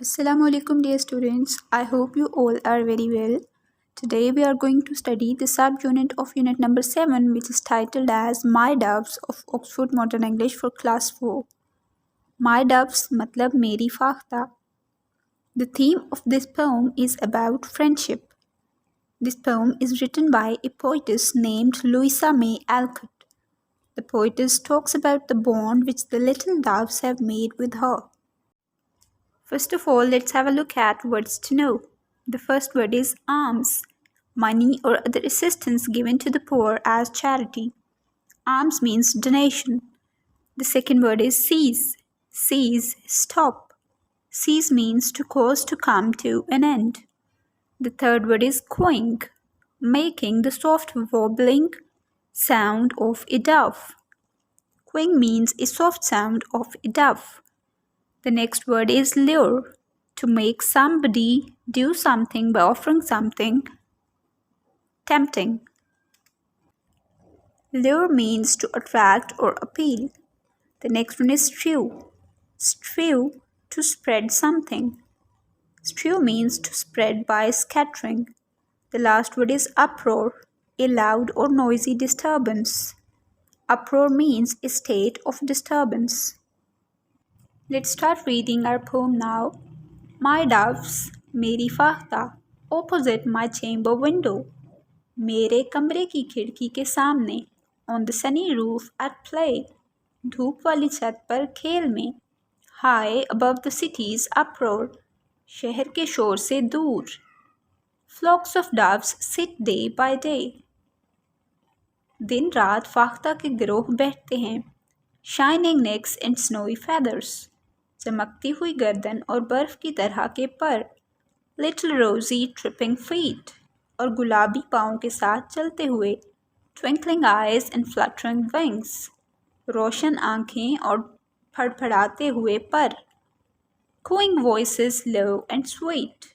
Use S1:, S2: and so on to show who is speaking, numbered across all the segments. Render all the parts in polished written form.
S1: Assalamu alaikum dear students. I hope you all are very well. Today we are going to study the subunit of unit number 7 which is titled as My Doves of Oxford Modern English for class 4. My Doves matlab meri fakhta. The theme of this poem is about friendship. This poem is written by a poetess named Louisa May Alcott. The poetess talks about the bond which the little doves have made with her. First of all, let's have a look at words to know. The first word is alms, money or other assistance given to the poor as charity. Alms means donation. The second word is cease. Cease, stop. Cease means to cause to come to an end. The third word is cooing, making the soft wobbling sound of a dove. Cooing means a soft sound of a dove. The next word is lure, to make somebody do something by offering something tempting. Lure means to attract or appeal. The next one is strew. Strew, to spread something. Strew means to spread by scattering. The last word is uproar, a loud or noisy disturbance. Uproar means a state of disturbance. Let's start reading our poem now. My doves, मेरी फाख्ता, opposite my chamber window. मेरे कमरे की खिड़की के सामने, on the sunny roof at play. धूप वाली छत पर खेल में. High above the city's uproar, शहर के शोर से दूर. Flocks of doves sit day by day. दिन रात फाख्ता के गिरोह बैठते हैं. Shining necks and snowy feathers. चमकती हुई गर्दन और बर्फ की तरह के पर. लिटिल रोजी ट्रिपिंग फीट, और गुलाबी पाँव के साथ चलते हुए. Twinkling eyes and fluttering wings, रोशन आँखें और फड़फड़ाते हुए पर. Cooing voices low and sweet,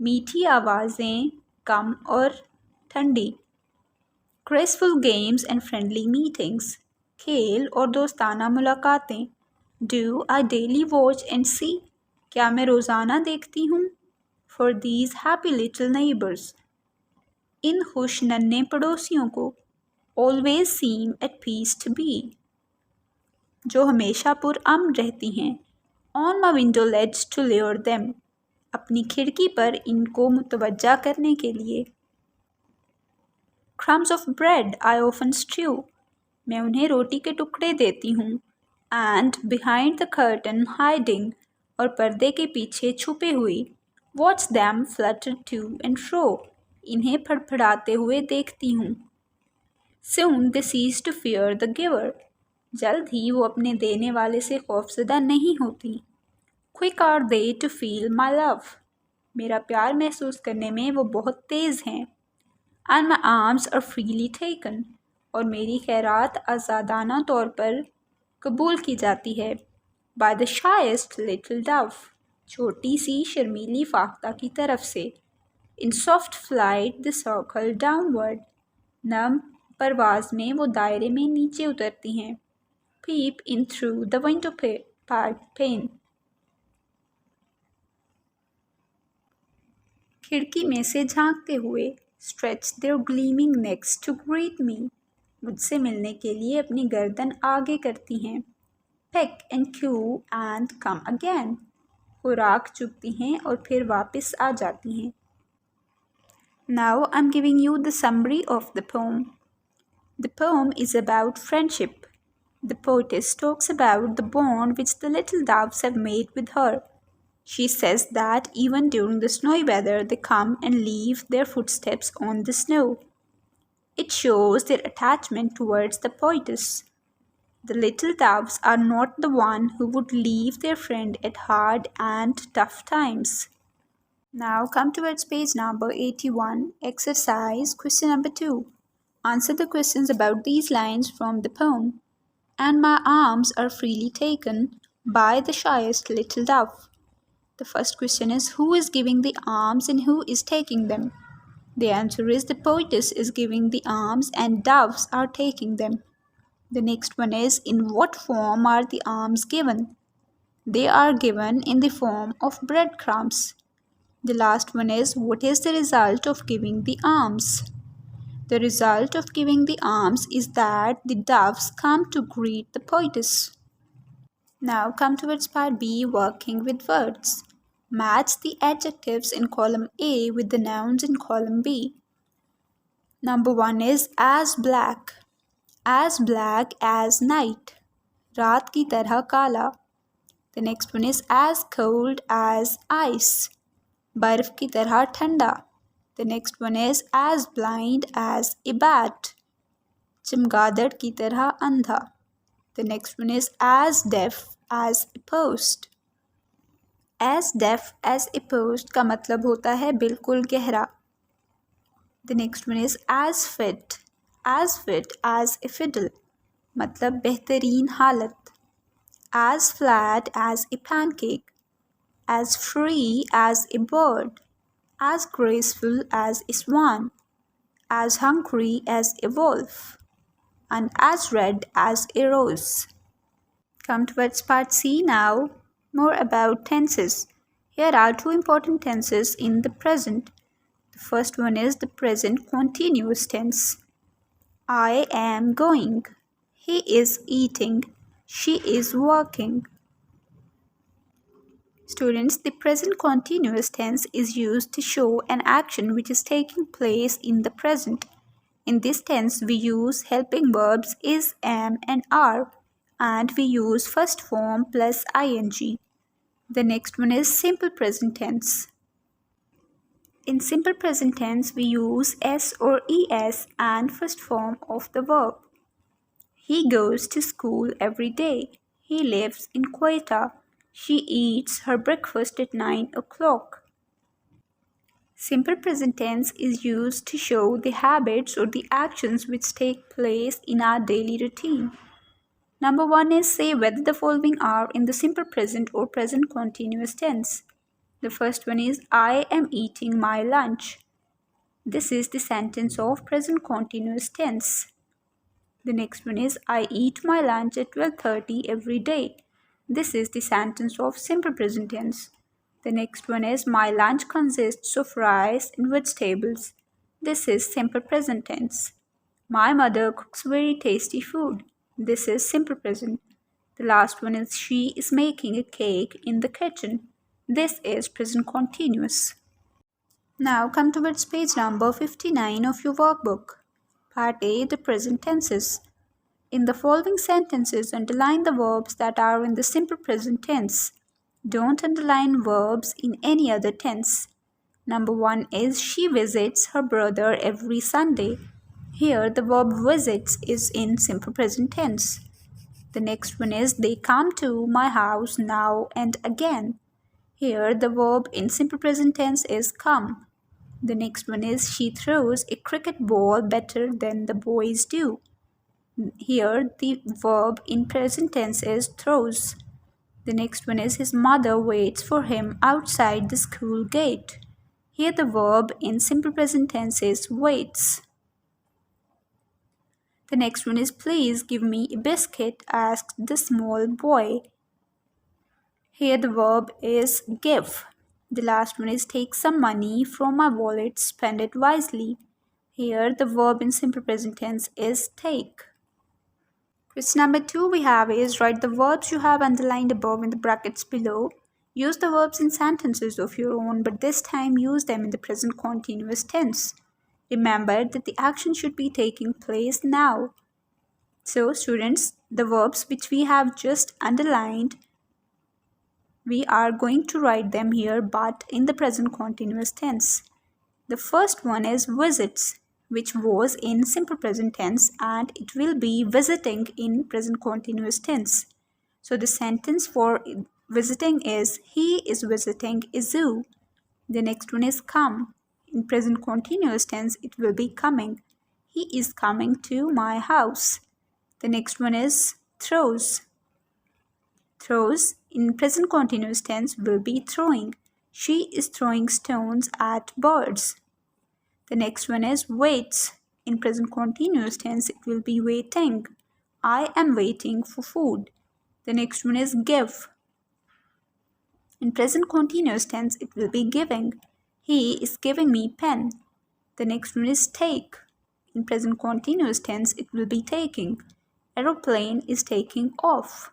S1: मीठी आवाज़ें कम और ठंडी. Graceful games and friendly meetings, खेल और दोस्ताना मुलाकातें. Do I daily watch and see? क्या मैं रोज़ाना देखती हूँ? For these happy little neighbors, इन खुश नन्हे पड़ोसियों को. Always seem at peace to be, जो हमेशा पुरअमन रहती हैं. On my window ledge to lure them, अपनी खिड़की पर इनको मुतवज्जा करने के लिए. Crumbs of bread I often strew, मैं उन्हें रोटी के टुकड़े देती हूँ. And behind the curtain hiding, और पर्दे के पीछे छुपे हुई. Watch them flutter to and fro, इन्हें फड़फड़ाते हुए देखती हूँ. Soon they cease to fear the giver, जल्द ही वो अपने देने वाले से खौफज़दा नहीं होती. Quick are they to feel my love, मेरा प्यार महसूस करने में वो बहुत तेज़ हैं. And my alms are freely taken, और मेरी खैरात आज़ादाना तौर पर कबूल की जाती है. By the shyest little dove, छोटी सी शर्मीली फाख्ता की तरफ से. In soft flight they circle downward, नम परवाज़ में वो दायरे में नीचे उतरती हैं. Peep in through the window pane, खिड़की में से झांकते हुए. Stretch their gleaming necks to greet me, मुझसे मिलने के लिए अपनी गर्दन आगे करती हैं. Peck and coo and come again, खुराक चुगती हैं और फिर वापस आ जाती हैं. Now I'm giving you the summary of the poem. The poem is about friendship. The poetess talks about the bond which the little doves have made with her. She says that even during the snowy weather they come and leave their footsteps on the snow. It shows their attachment towards the poetess. The little doves are not the one who would leave their friend at hard and tough times. Now come towards page number 81, exercise question number 2. Answer the questions about these lines from the poem. And my alms are freely taken by the shyest little dove. The first question is, who is giving the alms and who is taking them? The answer is, the poetess is giving the alms and doves are taking them. The next one is, in what form are the alms given? They are given in the form of breadcrumbs. The last one is, what is the result of giving the alms? The result of giving the alms is that the doves come to greet the poetess. Now come towards part B, working with words. Match the adjectives in column A with the nouns in column B. Number 1 is as black. As black as night. रात की तरह काला. The next one is as cold as ice. बर्फ की तरह ठंडा. The next one is as blind as a bat. चमगादड़ की तरह अंधा. The next one is as deaf as a post. As deaf as a post का मतलब होता है बिल्कुल गहरा. The next one is as fit as a fiddle. मतलब बेहतरीन हालत. As flat as a pancake. As free as a bird. As graceful as a swan. As hungry as a wolf. And as red as a rose. Come towards part C now. More about tenses. Here are two important tenses in the present. The first one is the present continuous tense. I am going. He is eating. She is working. Students, the present continuous tense is used to show an action which is taking place in the present. In this tense, we use helping verbs is, am, and are, and we use first form plus ing. The next one is simple present tense. In simple present tense, we use s or es and first form of the verb. He goes to school every day. He lives in Quetta. She eats her breakfast at 9 o'clock. Simple present tense is used to show the habits or the actions which take place in our daily routine. Number 1 is, say whether the following are in the simple present or present continuous tense. The first one is, I am eating my lunch. This is the sentence of present continuous tense. The next one is, I eat my lunch at 12:30 every day. This is the sentence of simple present tense. The next one is, my lunch consists of rice and vegetables. This is simple present tense. My mother cooks very tasty food. This is simple present. The last one is, she is making a cake in the kitchen. This is present continuous. Now come towards page number 59 of your workbook. Part A, the present tenses. In the following sentences, underline the verbs that are in the simple present tense. Don't underline verbs in any other tense. Number 1 is, she visits her brother every Sunday. Here, the verb visits is in simple present tense. The next one is, they come to my house now and again. Here, the verb in simple present tense is come. The next one is, she throws a cricket ball better than the boys do. Here, the verb in present tense is throws. The next one is, his mother waits for him outside the school gate. Here, the verb in simple present tense is waits. The next one is, please give me a biscuit, asked the small boy. Here the verb is give. The last one is, take some money from my wallet, spend it wisely. Here the verb in simple present tense is take. Question number 2 we have is, write the verbs you have underlined above in the brackets below. Use the verbs in sentences of your own, but this time use them in the present continuous tense. Remember that the action should be taking place now. So students, the verbs which we have just underlined, we are going to write them here but in the present continuous tense. The first one is visits, which was in simple present tense, and it will be visiting in present continuous tense. So the sentence for visiting is, he is visiting a zoo. The next one is come. In present continuous tense, it will be coming. He is coming to my house. The next one is throws. Throws in present continuous tense will be throwing. She is throwing stones at birds. The next one is waits. In present continuous tense, it will be waiting. I am waiting for food. The next one is give. In present continuous tense, it will be giving. He is giving me pen. The next one is take. In present continuous tense, it will be taking. Aeroplane is taking off.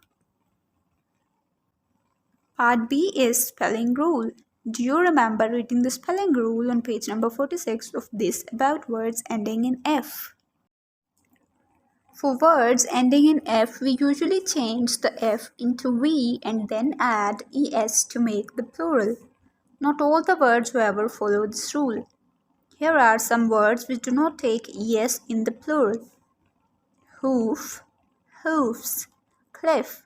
S1: Part B is spelling rule. Do you remember reading the spelling rule on page number 46 of this about words ending in F? For words ending in F, we usually change the F into V and then add ES to make the plural. Not all the words, however, follow this rule. Here are some words which do not take ES in the plural. Hoof, hoofs, cliff,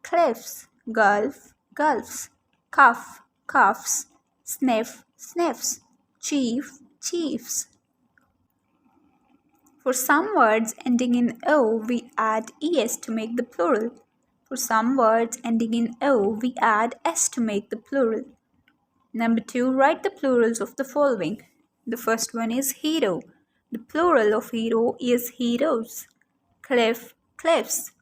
S1: cliffs, gulf, gulfs, cuff, cuffs, sniff, sniffs, chief, chiefs. For some words ending in O, we add ES to make the plural. For some words ending in O, we add S to make the plural. Number 2, write the plurals of the following. The first one is hero. The plural of hero is heroes. Cliff, cliffs.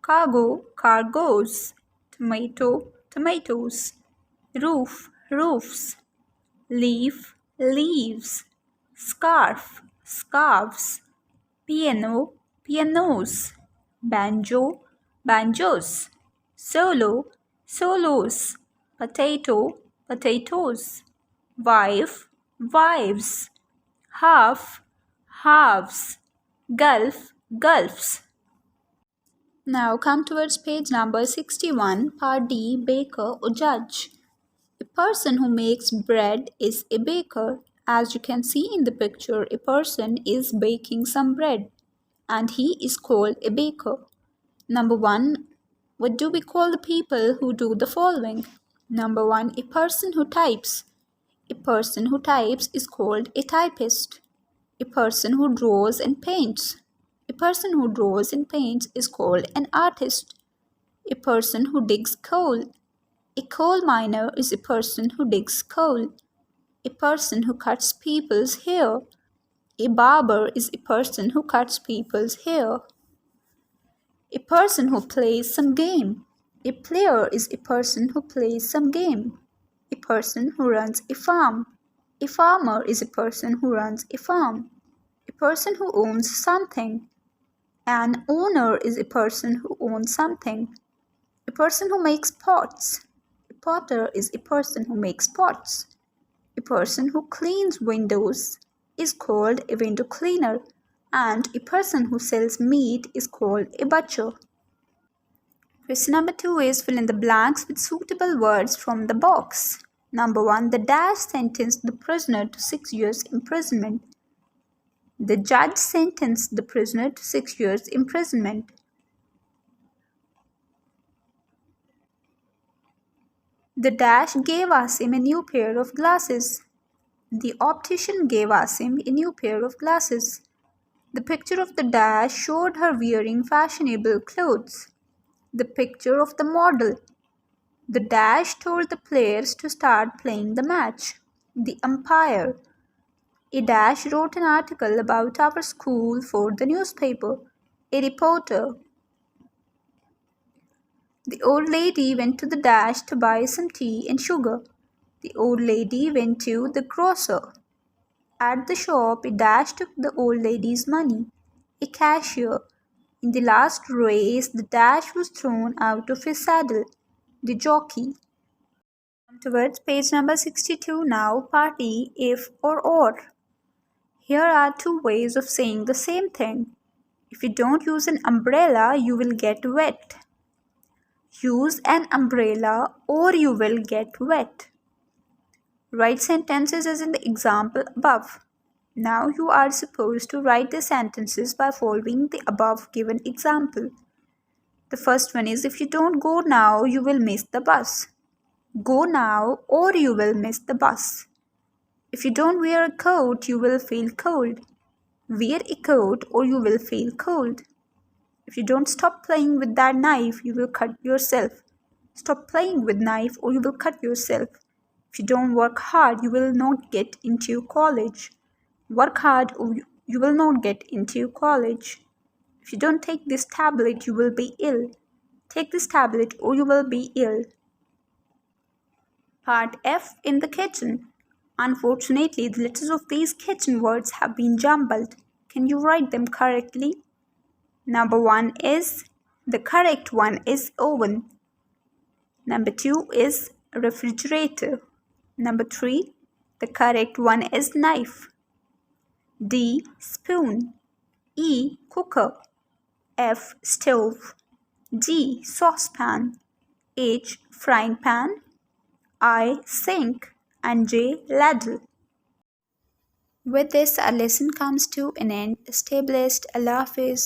S1: Cargo, cargoes. Tomato, tomatoes. Roof, roofs. Leaf, leaves. Scarf, scarves. Piano, pianos. Banjo, banjos. Solo, solos. Potato, potatoes. Wife, wives. Half, halves. Gulf, gulfs. Now come towards page number 61, part D, baker or judge. A person who makes bread is a baker. As you can see in the picture, a person is baking some bread and he is called a baker. Number 1, what do we call the people who do the following? Number 1, a person who types. A person who types is called a typist. A person who draws and paints. A person who draws and paints is called an artist. A person who digs coal. A coal miner is a person who digs coal. A person who cuts people's hair. A barber is a person who cuts people's hair. A person who plays some game. A player is a person who plays some game. A person who runs a farm. A farmer is a person who runs a farm. A person who owns something. An owner is a person who owns something. A person who makes pots. A potter is a person who makes pots. A person who cleans windows is called a window cleaner, and a person who sells meat is called a butcher. Question number 2 is fill in the blanks with suitable words from the box. Number 1, the dash sentenced the prisoner to 6 years imprisonment. The judge sentenced the prisoner to 6 years imprisonment. The dash gave Asim a new pair of glasses. The optician gave Asim a new pair of glasses. The picture of the dash showed her wearing fashionable clothes. The picture of the model. The dash told the players to start playing the match. The umpire. A dash wrote an article about our school for the newspaper. A reporter. The old lady went to the dash to buy some tea and sugar. The old lady went to the grocer. At the shop, a dash took the old lady's money. A cashier. In the last race, the dash was thrown out of his saddle. The jockey. Towards page number 62 now, part E, if or. Here are 2 ways of saying the same thing. If you don't use an umbrella, you will get wet. Use an umbrella or you will get wet. Write sentences as in the example above. Now you are supposed to write the sentences by following the above given example. The first one is, if you don't go now, you will miss the bus. Go now or you will miss the bus. If you don't wear a coat, you will feel cold. Wear a coat or you will feel cold. If you don't stop playing with that knife, you will cut yourself. Stop playing with knife or you will cut yourself. If you don't work hard, you will not get into college. Work hard or you will not get into college. If you don't take this tablet, you will be ill. Take this tablet or you will be ill. Part F, in the kitchen. Unfortunately, the letters of these kitchen words have been jumbled. Can you write them correctly? Number 1 is, the correct one is oven. Number 2 is refrigerator. Number 3, the correct one is knife. D, spoon. E, cooker. F, stove. G, saucepan. H, frying pan. I, sink. And J, ladle. With this, our lesson comes to an end. Stay blessed. Allah Hafiz.